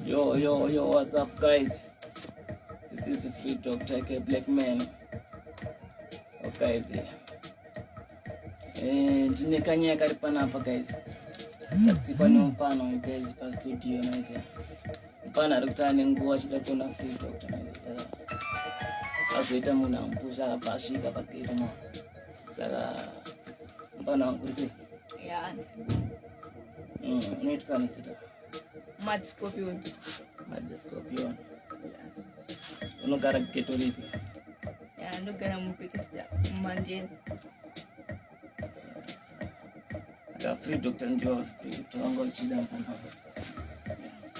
Yo, what's up, guys? This is Free Dr. K Black Man. Oh, guys, ndinekanya kari panapa, guys. Tatsipa neupano, guys, pa studio, nice. Mpana rikutane nguwa chida kuna Free Dr. nice. Azoita muna mpusha pashika paketi mo. Saka mpana wangu zi. Yeah. Nitukana sita. Mad Scorpion. Unogara geto ripi? Yeah, ndogara mupikista Mandela. Aka Free Dr. ndio Free Dr. wangu chida mpana hapo.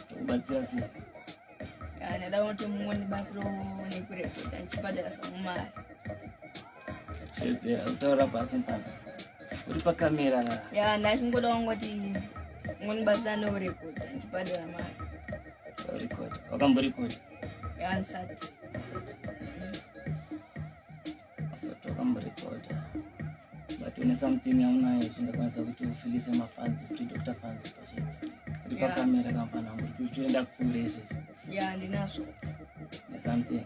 Tukubatia si. Yeah, nada watu mwani basro ni kurekota nchipadala kumara. Shete, utora pasi mpana. Uripa kamera na. Yeah, nashingoda wangu ti mwani basano kurekota nchipadala mara. Record. Wakamba record. Yeah, nsati. So wakamba record. But when something yauna yeshinda kwanza kuti ufilise mafans, Free Dr. fans pashe. Uripa kamera kampana wangu tuenda kureshe. Yeah, ndinaso. Something.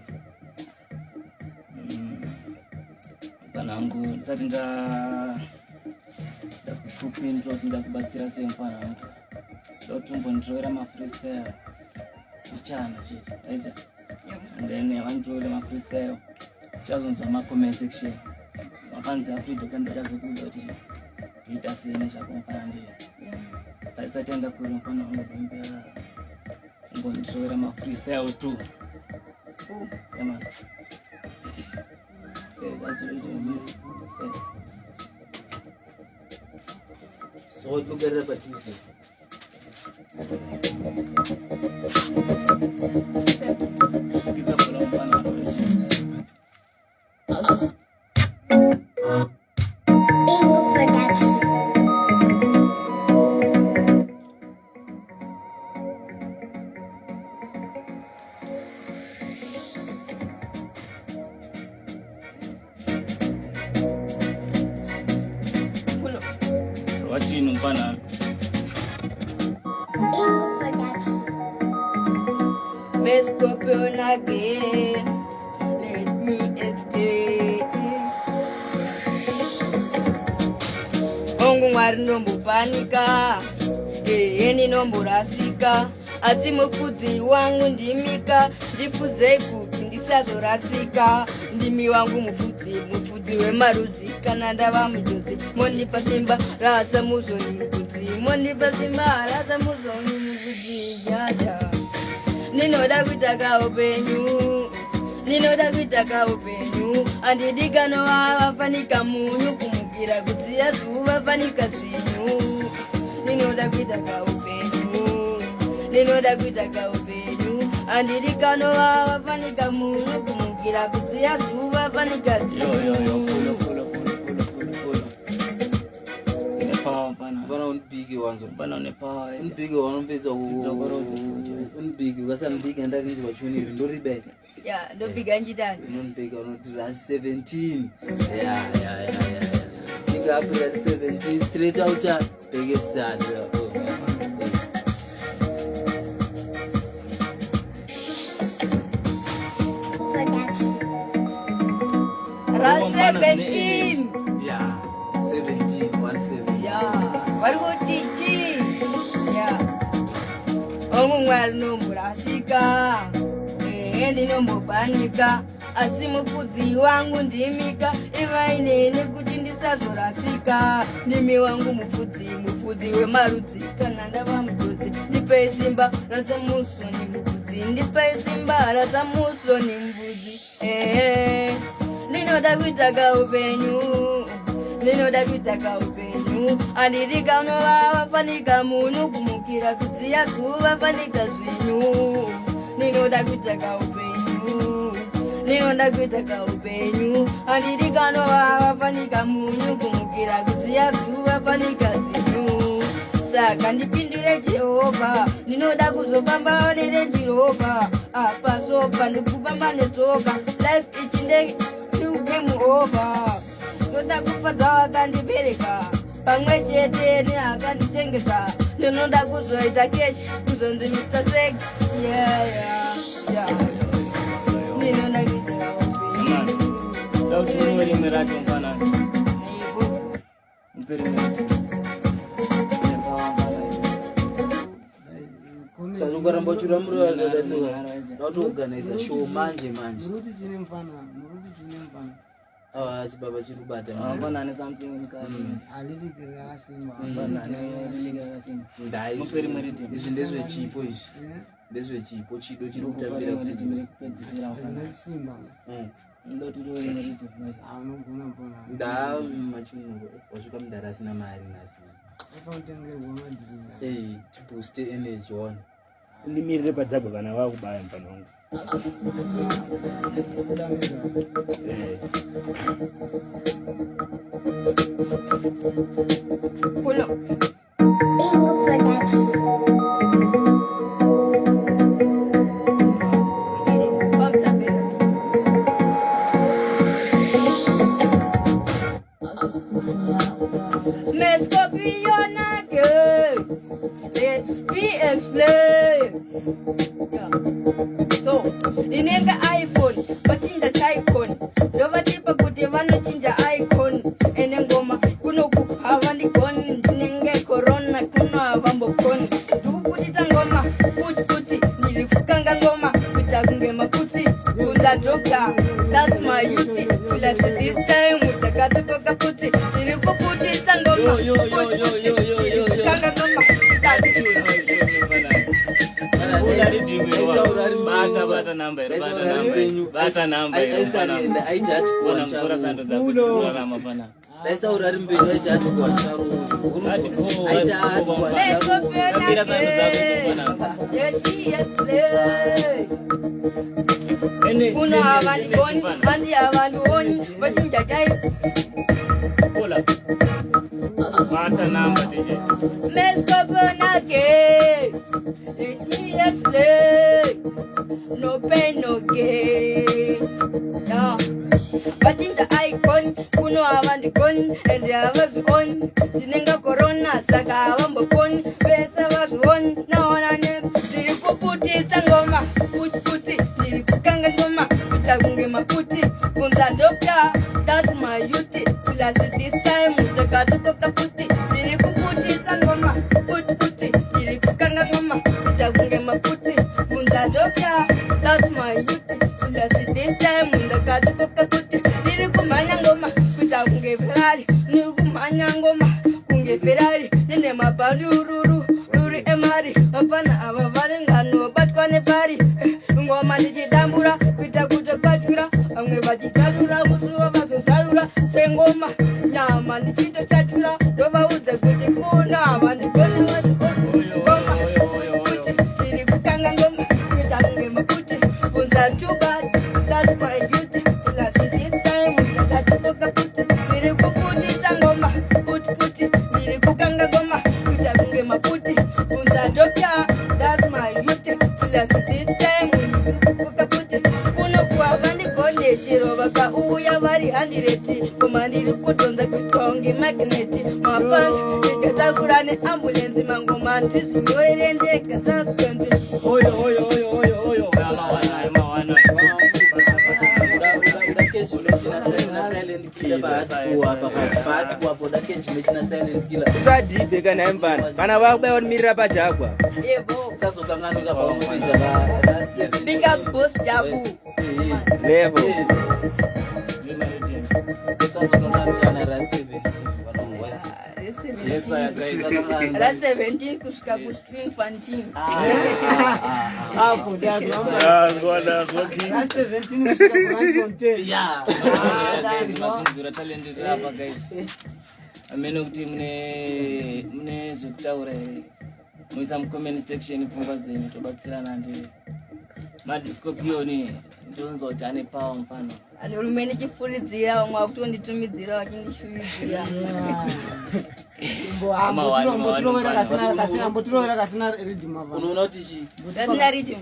Mpana wangu nsati nda kupindwa nda kubatsira se mpana wangu. Tumbo ntroera ma freestyle. Chana shit. Aiza. And then I want to do my freestyle. Chazonza ma comment section. Mafanzi ya Free Dr. ndo chazokuza kuti ita senesha kumfana ndile. Sasa tenda kule mfano ungombea ntroera ma freestyle tu. Kama. That's really yes. So look at the producer. Watching mpana. Scorpion again. Let me explain. Ongu mwari nombopanika, eni nomborasika. Asi mufudzi wangu ndimika, ndifudze kuti ndisazorasika. Ndimi wangu mufudzi wemarudzi, kana ndava mujodzi. Mondipa simba rasa muzoni mufudzi, mondipa simba rasa muzoni mufudzi. Jaja. Ninoda kuitaka upenyu andidika nowa wafanika munyu kumukira kudziya zuva fanika zvinyu. Ninoda kuitaka upenyu andidika nowa wafanika munyu kumukira kudziya zuva fanika zvinyu. Bana unbigi wanzo. Bana unepower. Unbigi wanombeza unbigi ukasa unbigi ndani nje wachuniri ndo ribe. Yeah, ndo biga njitani. Unbigi wanotira 17. Yeah. Big up at 17 straight out biggest star. Ras 17. Yeah. 17. Yeah, what teaching? Yeah. Ongu mwari nomborasika, endi nombopanika. Asi mufudzi wangu ndimika, iva inene kuti ndisazorasika. Ndimi wangu mufudzi wemarudzi, kana ndava mujodzi. Ndipe simba rasa musoni mufudzi, ndipe simba rasa musoni mufudzi. Ndinoda kuitaka upenyu andidika unova wafanika munyu kumukira kudziya zuva fanika zvinyu. Ninoda kuitaka upenyu andidika unova wafanika munyu kumukira kudziya zuva fanika zvinyu. Saka ndipindire Jehovha, ndinoda kuzofamba nerenjirovha. Apa sopa ndikufamba netsoka, life each day you game over. Toda kufa dzawa kandibereka, pamwe chete neakanditengesa. ndinoda kuzoita keshi kuzonzi Mr. Seg. Yeah. Ndinoda kuzoita Sauti nuri merato mfana. Mperi merato. Sasa ukaramba churamura dadasoka. Nauto organize show manje. Muruti chine mfana. Chibaba chirubata. Mfana ane something mukati. Alili kirasima. Mfana ane rilika rasima. Ndai. Mperi merato. Izvi ndezve chipo izvi. Ndezve chipo chido chiri kutambira kuti murikupedzisira mfana. Simba. Ndoti uri merato. Anogona mpona. Nda machingo wasvika mudara asina mari nasi. Ukatengerwa madhiri. Boost energy one. Nimirire padhago kana wakubaya mpano wangu. Pull up. Bingo Production. Me Scorpion again. Let me explain. So, inenga iPhone, bachinja icon. Dova tipa kuti vanochinja icon. Enengoma kunoku havandi kon. Nenge corona kuno havambo kon. Tukutita ngoma, kuti nilifukanga ngoma. Kutakunge makuti, kuza doctor. That's my duty. Feel this time mutakatuko kaputi. Nilikuputi ngoma, kuti nilifukanga ngoma. Bata number. Aita Kuna sando za kuchukua mapana. Daisa urari mbele aita ati kwa charo. Aita ati kwa charo. Kambira sando za kuchukua. Kuna havandi koni, handi havandu oni, bachinja jai. Kola. Bata number DJ. Mescoponake, let me explain. No pain, no gain. Yeah. Bachinja icon, kuno havandi kon, and the others on. Dinenga corona, saka havambo kon, pesa was on. Now on a name, nilipuputi tangoma, puti, nilipukanga ngoma, kutagunge maputi, kunza doctor, that's my duty. Plus this time, mutakatuko kaputi, nilipuputi tangoma, puti, nilipukanga ngoma, kutagunge maputi, kunza doctor, that's my duty. Plus this time, mutakatuko kaputi, nilikumanya ngoma, kutagunge Ferrari, nilikumanya ngoma, kunge Ferrari, nene mabandi ururu emari, apana abavale ngano batkwane pari, ngoma ndichidambura, kuita kutokachura, amwe vachichachura, musuwa vazozarura, sengoma, nyama ndichitochachura, ndovauze kuti kuna vandigone ngoma, kuti tiri kukanga ngoma, kuita kunge makuti, kunza tuba, that's my duty, lasi this time, mutakatukoka kuti, tiri kukutisa ngoma, puti, tiri kukanga ngoma, kuita kunge makuti, kunza doctor, that's my duty, lasi this time, kukaputi, kuno kuavandi kone, chiro vaka uya vari handireti, kumandiri kutonza kutongi magneti, mafans, nikatakurane ambulance, mangoma ndizi, mwerendeka, substance. Oyo. Usadhibe kana empana. Kana wakubaya mirira pajagwa. Evo. Sasa ukanganika paunopedza ra7. Big up boss Jabu. Level. Sasa ukanganika na ra7 vanongwazi. Yes, I agree. That's 17 kusika kuswing fanting. Hapo ndio Ngoda zoki. 17 kusika 10. Yeah. Guys, makunzura talented hapa guys. Ameno kuti mune zvekutaura here. Muisa mucomment section pfungwa dzenyu tobatsirana ndi madiscopioni ndonzo kuti ane power mfano. Anurumene chifuridzira vamwe vakutonditumidzira vachindishuvidzira. Ambotirovera kasina ridhima vanhu. Unoona kuti chi Ndina rhythm.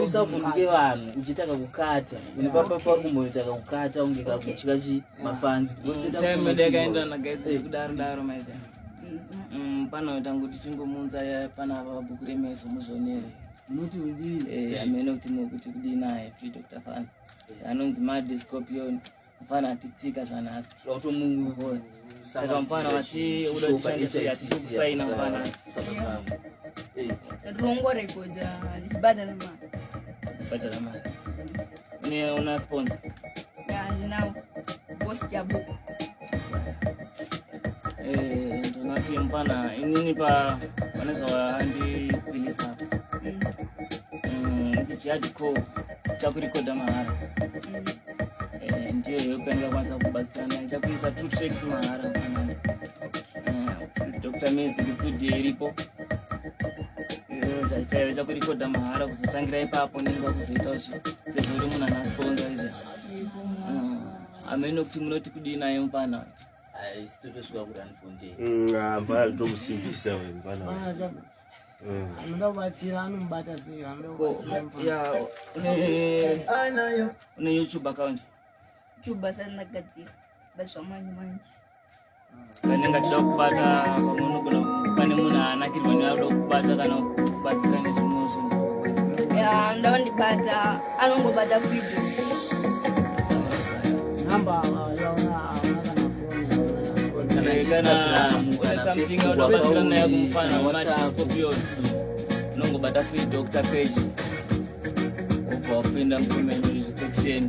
usavhunduke vanhu uchitaka kukata unepapa pakumbotaka kukata unge kakutya chi mafanzi Time medeka enda na guys kudaro maize. mpana utanguti tingomunza pana ababuku remeso muzvonere Muti udii. amene kuti mukuti kudii naye Free Dr. Fancy anonzi Mad Scorpion mpana atitsika zvanasi saka mpana wati uda kushandisa mpana rongorekodha ndichibhadhara mari una sponsor ndinawo bosi jabu ndonati mpana inini panezawandifilisa ndichiyadiko chakurekodha mahara ndiyo yokuenda kwanisa kubatsirana chakuisa 2 tracks mahara mpanani Dr. Music studio iripo chaivo chakurekodha mahara kuzotangira ipapo nenga kuzoita sezvori munhu ana sponsor izi amene kuti munoti kudii naye mpana Sitotosvika kuRandfontein. Mbala tomusimbisa we mbala. Anoda kubatsira anomubata sei? Une YouTube account? chuba sandagadzira bazvamanyi manje Kanenga tida kubata pane munhu anakirwa neanoda kubata kana kubatsira nezvimwe zvinhu. ndavandibata anongobata freedom Namba yaona kana something yoda kubatsira naye kumufana Mad Scorpion unongobata Free Dr. page ubva wapinda mucommunity section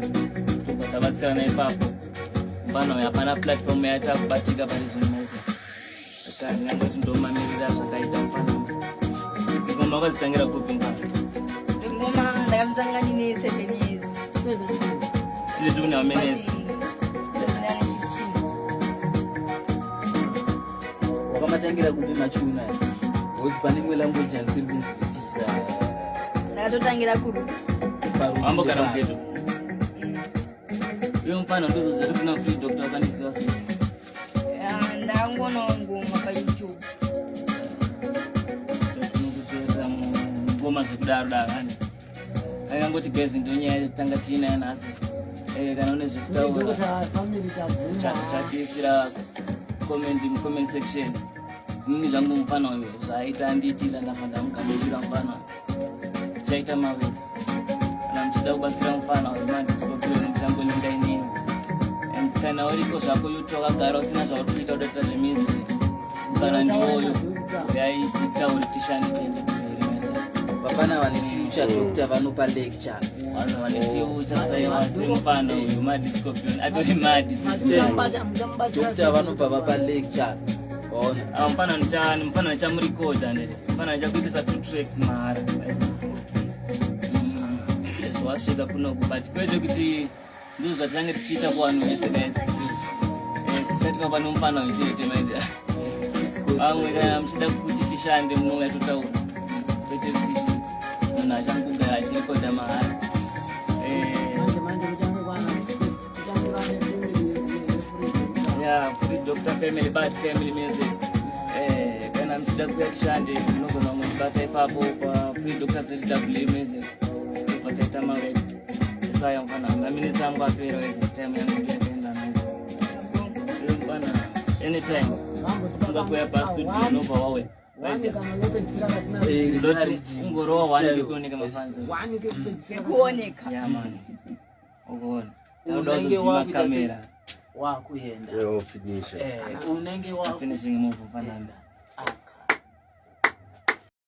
tabatsira naye ipapo mpano hapana platform yatakubatika pane zvinhu mese saka ndingangoti ndomamirira zvakaita mufana dzingoma wakadzitangira kupi mpano dzingoma ndakatotanga ndine 7 years nditi une wamenezi Wakamatangira kupi machuna hozi pane imwe language yanisiri kunzwisisa ndakatotangira kuruti wambo kana mugeto uyo mufana ndozozari kuna Free Dr. wakandiziva sei ndakangonawo ngoma payoutube tokunokuteerera ngoma zvekudaro dakani akangoti gezi ndonyaya tanga tiinayo nhasi kana une zvekutaura chatiisira comment section mimi zvangu mufana uyo zvaaita andiitira ndabva ndamugamuchira mufana tichaita maweeks kana muchida kubatsira mufana uyo Mad Scorpion muchangoninda inini and kana uriko zvako youtube wakagara usina zvauri kuita udaita zvemizi kana ndiwoyo yaititauri tishandi tiende vapana vane future doctor vanopa lecture vanhu vane future saimufana uyu Mad Scorpion atori mad doctor vanobva vapa lecture mufana ndichamurekodha mufana ndichakuitisa 2 tracks mahara zvawasvika kunoku but kwete kuti ndizvo zvatinenge tichiita kuvanhu vese guys tichatika pane mufana uchiete maizi vamwe kana muchida kuti tishande munonga totaura kwete kuti munhu achangogara achirekodha mahara Free Dr. Family Bad Family Music kana muchida kuya tishande munogona kungondibata ipapo paFree Dr. ZW Music pataita maweeks esaya mufana maminitsi angu apera wezi time yangu ndiyakuenda nazo mufana anytime ungakuya pastudio unobva wawe ungorowa wanike kuoneka mafanzi kuoneka man ukuona unenge wakuita kamera wakuenda Finisher. unenge finishing move pananda